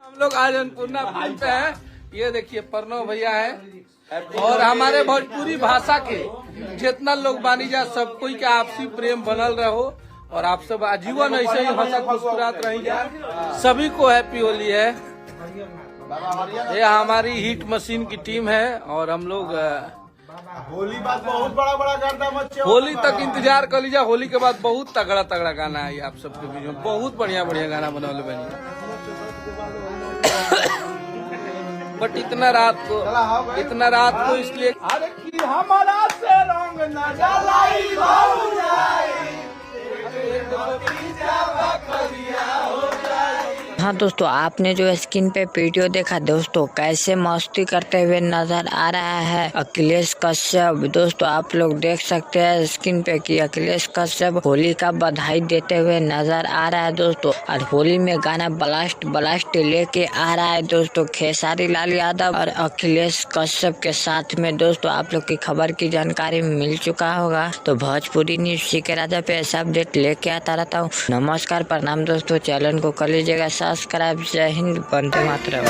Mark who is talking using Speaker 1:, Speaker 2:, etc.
Speaker 1: हम लोग आज अन्नपूर्णा फिल्म पे हैं। ये देखिए प्रणव भैया है और हमारे भोजपुरी भाषा के जितना लोग बानी जा सब कोई के आपसी प्रेम बनल रहो और आप सब आजीवन ऐसे ही हंसत मुस्कुरात रहिए। सभी को हैप्पी होली है। ये हमारी हिट मशीन की टीम है और हम लोग
Speaker 2: होली बाद बहुत बड़ा करता बच्चे।
Speaker 1: होली तक इंतजार कर लीजिए। होली के बाद बहुत तगड़ा तगड़ा गाना है आप सबके बीच में। बहुत बढ़िया गाना बनौले बनी। बट इतना रात को इसलिए
Speaker 2: अरे की हमारा से रंग न जलाई
Speaker 3: हाँ दोस्तों, आपने जो स्क्रीन पे वीडियो देखा दोस्तों, कैसे मस्ती करते हुए नजर आ रहा है अखिलेश कश्यप। दोस्तों आप लोग देख सकते हैं स्क्रीन पे कि अखिलेश कश्यप होली का बधाई देते हुए नजर आ रहा है दोस्तों। और होली में गाना ब्लास्ट लेके आ रहा है दोस्तों खेसारी लाल यादव और अखिलेश कश्यप के साथ में। दोस्तों आप लोग की खबर की जानकारी मिल चुका होगा। तो भोजपुरी न्यूज सीके राजा पे ऐसा अपडेट लेके आता रहता हूँ। नमस्कार, प्रणाम दोस्तों। चैनल को कर लीजिएगा सब्सक्राइब। जय हिंद, वंदे मातरम।